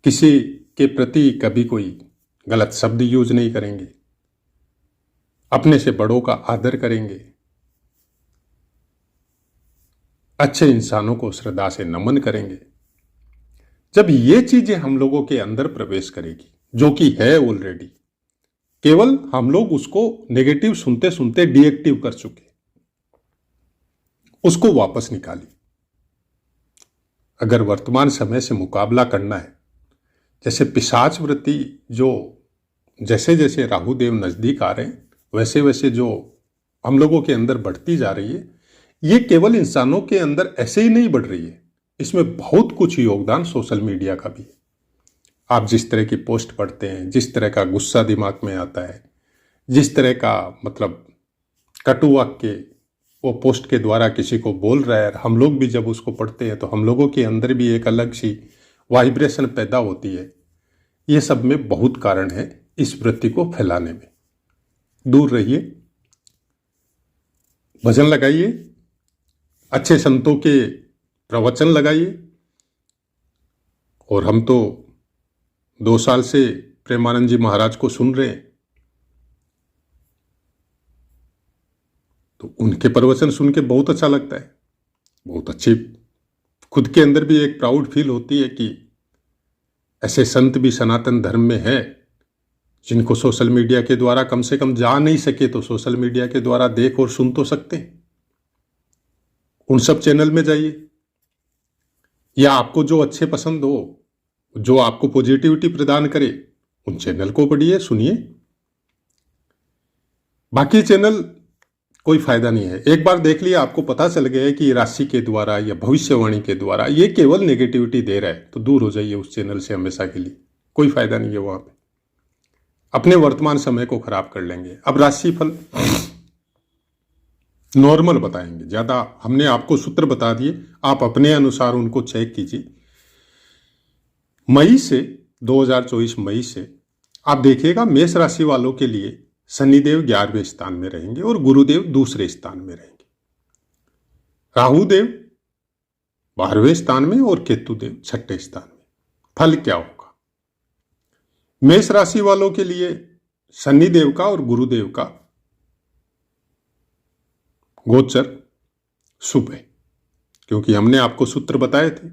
किसी के प्रति कभी कोई गलत शब्द यूज नहीं करेंगे। अपने से बड़ों का आदर करेंगे। अच्छे इंसानों को श्रद्धा से नमन करेंगे। जब ये चीजें हम लोगों के अंदर प्रवेश करेगी, जो कि है ऑलरेडी, केवल हम लोग उसको नेगेटिव सुनते सुनते डीएक्टिव कर चुके। उसको वापस निकालिए। अगर वर्तमान समय से मुकाबला करना है, जैसे पिशाच वृत्ति जो जैसे जैसे राहु देव नजदीक आ रहे हैं वैसे वैसे जो हम लोगों के अंदर बढ़ती जा रही है, ये केवल इंसानों के अंदर ऐसे ही नहीं बढ़ रही है, इसमें बहुत कुछ योगदान सोशल मीडिया का भी है। आप जिस तरह की पोस्ट पढ़ते हैं, जिस तरह का गुस्सा दिमाग में आता है, जिस तरह का मतलब कटु वाक्य वो पोस्ट के द्वारा किसी को बोल रहा है, हम लोग भी जब उसको पढ़ते हैं तो हम लोगों के अंदर भी एक अलग सी वाइब्रेशन पैदा होती है। ये सब में बहुत कारण है इस वृत्ति को फैलाने में। दूर रहिए, भजन लगाइए, अच्छे संतों के प्रवचन लगाइए। और हम तो 2 साल से प्रेमानंद जी महाराज को सुन रहे हैं, तो उनके प्रवचन सुन के बहुत अच्छा लगता है। बहुत अच्छी खुद के अंदर भी एक प्राउड फील होती है कि ऐसे संत भी सनातन धर्म में है, जिनको सोशल मीडिया के द्वारा कम से कम जा नहीं सके तो सोशल मीडिया के द्वारा देख और सुन तो सकते हैं। उन सब चैनल में जाइए, या आपको जो अच्छे पसंद हो, जो आपको पॉजिटिविटी प्रदान करे, उन चैनल को पढ़िए, सुनिए। बाकी चैनल कोई फायदा नहीं है। एक बार देख लिया, आपको पता चल गया है कि राशि के द्वारा या भविष्यवाणी के द्वारा ये केवल नेगेटिविटी दे रहा है, तो दूर हो जाइए उस चैनल से हमेशा के लिए। कोई फायदा नहीं है वहां पे, अपने वर्तमान समय को खराब कर लेंगे। अब राशिफल नॉर्मल बताएंगे, ज्यादा हमने आपको सूत्र बता दिए, आप अपने अनुसार उनको चेक कीजिए। मई से 2024 मई से आप देखिएगा मेष राशि वालों के लिए शनिदेव 11वें स्थान में रहेंगे और गुरुदेव दूसरे स्थान में रहेंगे। राहुदेव 12वें स्थान में और केतुदेव 6ठे स्थान में। फल क्या होगा? मेष राशि वालों के लिए शनिदेव का और गुरुदेव का गोचर शुभ है, क्योंकि हमने आपको सूत्र बताए थे।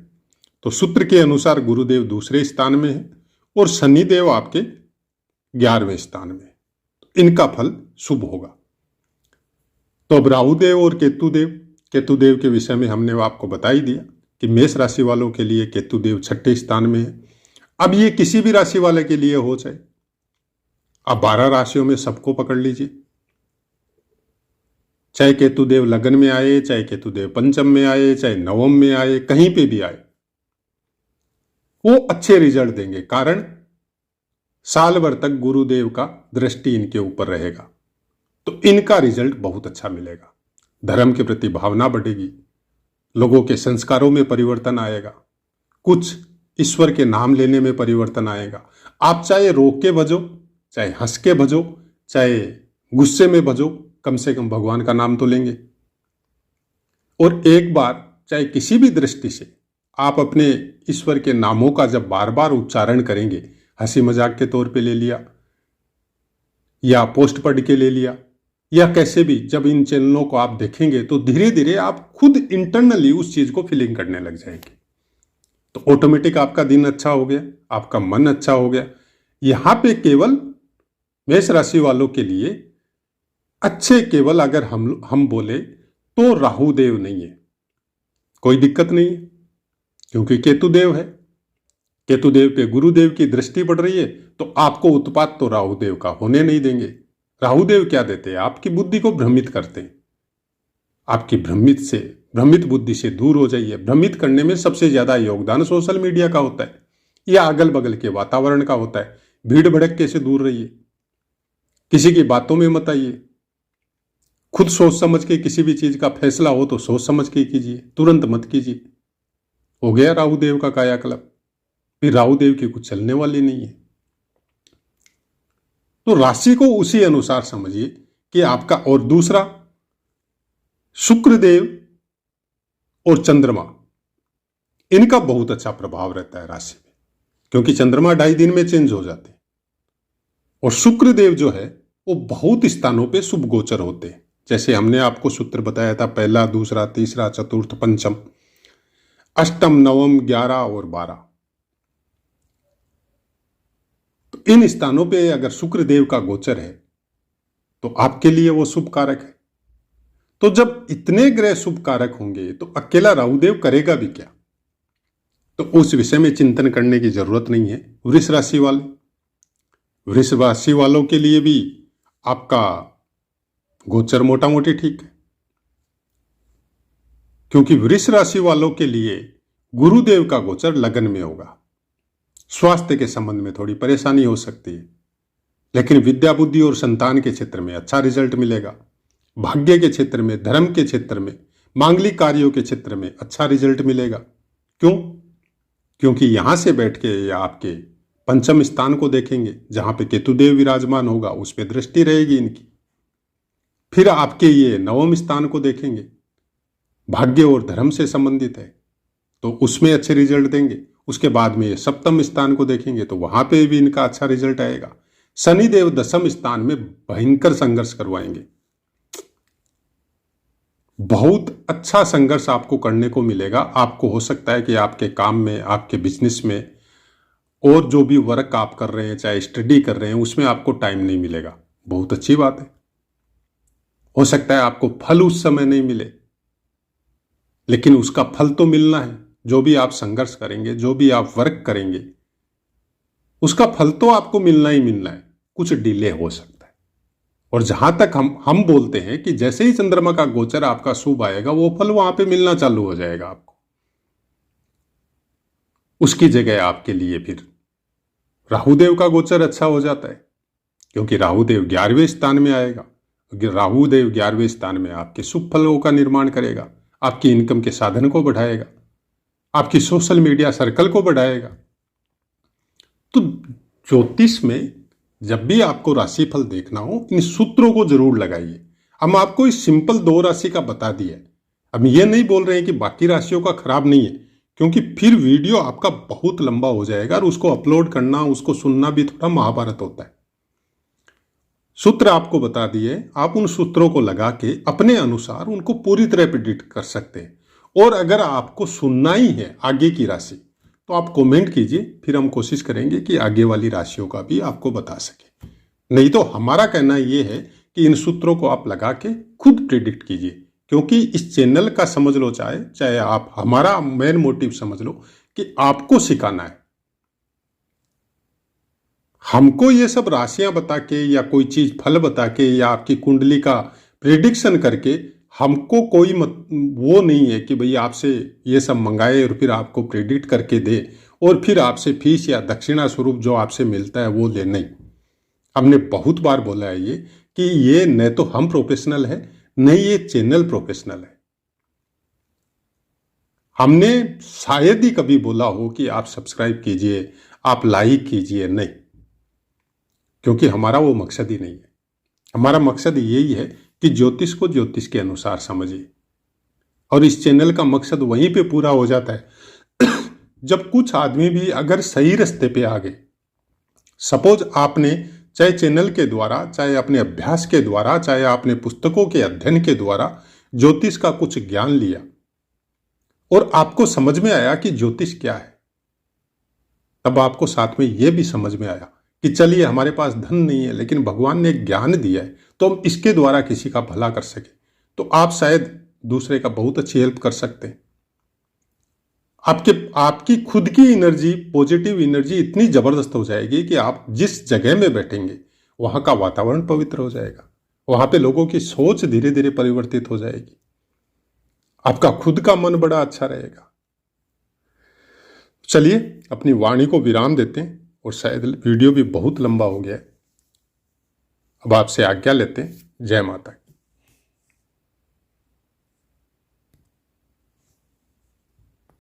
तो सूत्र के अनुसार गुरुदेव दूसरे स्थान में है और शनिदेव आपके 11वें स्थान में। इनका फल शुभ होगा। तो अब राहुदेव और केतुदेव के विषय में हमने आपको बता ही दिया कि मेष राशि वालों के लिए केतुदेव 6ठे स्थान में है। अब ये किसी भी राशि वाले के लिए हो जाए, अब 12 राशियों में सबको पकड़ लीजिए, चाहे केतुदेव लग्न में आए, चाहे केतुदेव पंचम में आए, चाहे नवम में आए, कहीं पे भी आए, वो अच्छे रिजल्ट देंगे। कारण साल भर तक गुरुदेव का दृष्टि इनके ऊपर रहेगा, तो इनका रिजल्ट बहुत अच्छा मिलेगा। धर्म के प्रति भावना बढ़ेगी, लोगों के संस्कारों में परिवर्तन आएगा, कुछ ईश्वर के नाम लेने में परिवर्तन आएगा। आप चाहे रो के भजो, चाहे हंस के भजो, चाहे गुस्से में भजो, कम से कम भगवान का नाम तो लेंगे। और एक बार चाहे किसी भी दृष्टि से आप अपने ईश्वर के नामों का जब बार बार उच्चारण करेंगे, हंसी मजाक के तौर पे ले लिया या पोस्ट पढ़ के ले लिया या कैसे भी, जब इन चैनलों को आप देखेंगे तो धीरे धीरे आप खुद इंटरनली उस चीज को फीलिंग करने लग जाएंगे। तो ऑटोमेटिक आपका दिन अच्छा हो गया, आपका मन अच्छा हो गया। यहां पे केवल मेष राशि वालों के लिए अच्छे केवल अगर हम बोले तो राहुदेव नहीं है, कोई दिक्कत नहीं है, क्योंकि केतुदेव है। केतुदेव पे गुरुदेव की दृष्टि पड़ रही है, तो आपको उत्पात तो राहुदेव का होने नहीं देंगे। राहुदेव क्या देते हैं? आपकी बुद्धि को भ्रमित करते हैं। आपकी भ्रमित बुद्धि से दूर हो जाइए। भ्रमित करने में सबसे ज्यादा योगदान सोशल मीडिया का होता है या अगल बगल के वातावरण का होता है। भीड़ भड़क्के से दूर रहिए, किसी की बातों में मत आइए। खुद सोच समझ के किसी भी चीज का फैसला हो तो सोच समझ के कीजिए, तुरंत मत कीजिए। हो गया राहुदेव का कायाकल्प, फिर राहुदेव की कुछ चलने वाली नहीं है। तो राशि को उसी अनुसार समझिए कि आपका। और दूसरा, शुक्रदेव और चंद्रमा, इनका बहुत अच्छा प्रभाव रहता है राशि में, क्योंकि चंद्रमा 2.5 दिन में चेंज हो जाते हैं और शुक्रदेव जो है वो बहुत स्थानों पे शुभ गोचर होते हैं। जैसे हमने आपको सूत्र बताया था, पहला, दूसरा, तीसरा, चतुर्थ, पंचम, अष्टम, नवम, 11 और 12। तो इन स्थानों पे अगर शुक्रदेव का गोचर है तो आपके लिए वो शुभ कारक है। तो जब इतने ग्रह शुभ कारक होंगे तो अकेला राहुदेव करेगा भी क्या? तो उस विषय में चिंतन करने की जरूरत नहीं है। वृष राशि वालों के लिए भी आपका गोचर मोटा मोटी ठीक है, क्योंकि वृष राशि वालों के लिए गुरुदेव का गोचर लगन में होगा। स्वास्थ्य के संबंध में थोड़ी परेशानी हो सकती है, लेकिन विद्या बुद्धि और संतान के क्षेत्र में अच्छा रिजल्ट मिलेगा। भाग्य के क्षेत्र में, धर्म के क्षेत्र में, मांगलिक कार्यों के क्षेत्र में अच्छा रिजल्ट मिलेगा। क्यों? क्योंकि यहां से बैठ के या आपके पंचम स्थान को देखेंगे, जहां पे केतुदेव विराजमान होगा, उस पर दृष्टि रहेगी इनकी। फिर आपके ये नवम स्थान को देखेंगे, भाग्य और धर्म से संबंधित है, तो उसमें अच्छे रिजल्ट देंगे। उसके बाद में सप्तम स्थान को देखेंगे तो वहां पे भी इनका अच्छा रिजल्ट आएगा। शनिदेव दशम स्थान में भयंकर संघर्ष करवाएंगे। बहुत अच्छा संघर्ष आपको करने को मिलेगा। आपको हो सकता है कि आपके काम में, आपके बिजनेस में और जो भी वर्क आप कर रहे हैं, चाहे स्टडी कर रहे हैं, उसमें आपको टाइम नहीं मिलेगा। बहुत अच्छी बात है। हो सकता है आपको फल उस समय नहीं मिले, लेकिन उसका फल तो मिलना है। जो भी आप संघर्ष करेंगे, जो भी आप वर्क करेंगे, उसका फल तो आपको मिलना ही मिलना है। कुछ डिले हो सकता है। और जहां तक हम बोलते हैं कि जैसे ही चंद्रमा का गोचर आपका शुभ आएगा, वो फल वहां पे मिलना चालू हो जाएगा आपको। उसकी जगह आपके लिए फिर राहुदेव का गोचर अच्छा हो जाता है, क्योंकि राहुदेव 11वें स्थान में आएगा। राहुदेव 11वें स्थान में आपके शुभ फलों का निर्माण करेगा, आपकी इनकम के साधन को बढ़ाएगा, आपकी सोशल मीडिया सर्कल को बढ़ाएगा। तो ज्योतिष में जब भी आपको राशिफल देखना हो, इन सूत्रों को जरूर लगाइए। हम आपको इस सिंपल 2 राशि का बता दिया। अब ये नहीं बोल रहे हैं कि बाकी राशियों का खराब नहीं है, क्योंकि फिर वीडियो आपका बहुत लंबा हो जाएगा और उसको अपलोड करना, उसको सुनना भी थोड़ा महाभारत होता है। सूत्र आपको बता दिए, आप उन सूत्रों को लगा के अपने अनुसार उनको पूरी तरह प्रेडिक्ट कर सकते हैं। और अगर आपको सुनना ही है आगे की राशि, तो आप कमेंट कीजिए, फिर हम कोशिश करेंगे कि आगे वाली राशियों का भी आपको बता सके। नहीं तो हमारा कहना यह है कि इन सूत्रों को आप लगा के खुद प्रेडिक्ट कीजिए, क्योंकि इस चैनल का समझ लो, चाहे आप, हमारा मेन मोटिव समझ लो कि आपको सिखाना है। हमको ये सब राशियां बता के या कोई चीज फल बता के या आपकी कुंडली का प्रेडिक्शन करके हमको कोई वो नहीं है कि भाई आपसे ये सब मंगाए और फिर आपको प्रेडिक्ट करके दे और फिर आपसे फीस या दक्षिणा स्वरूप जो आपसे मिलता है वो ले। नहीं, हमने बहुत बार बोला है ये कि ये न तो हम प्रोफेशनल है, न ये चैनल प्रोफेशनल है। हमने शायद ही कभी बोला हो कि आप सब्सक्राइब कीजिए, आप लाइक कीजिए, नहीं, क्योंकि हमारा वो मकसद ही नहीं है। हमारा मकसद यही है कि ज्योतिष को ज्योतिष के अनुसार समझिए, और इस चैनल का मकसद वहीं पे पूरा हो जाता है जब कुछ आदमी भी अगर सही रास्ते पे आ गए। सपोज आपने चाहे चैनल के द्वारा, चाहे अपने अभ्यास के द्वारा, चाहे आपने पुस्तकों के अध्ययन के द्वारा ज्योतिष का कुछ ज्ञान लिया और आपको समझ में आया कि ज्योतिष क्या है, तब आपको साथ में यह भी समझ में आया कि चलिए हमारे पास धन नहीं है, लेकिन भगवान ने ज्ञान दिया है तो हम इसके द्वारा किसी का भला कर सके, तो आप शायद दूसरे का बहुत अच्छी हेल्प कर सकते हैं। आपकी खुद की एनर्जी, पॉजिटिव एनर्जी इतनी जबरदस्त हो जाएगी कि आप जिस जगह में बैठेंगे वहां का वातावरण पवित्र हो जाएगा, वहां पे लोगों की सोच धीरे धीरे परिवर्तित हो जाएगी, आपका खुद का मन बड़ा अच्छा रहेगा। चलिए अपनी वाणी को विराम देते हैं, और शायद वीडियो भी बहुत लंबा हो गया है। अब आपसे आज्ञा लेते हैं। जय माता की।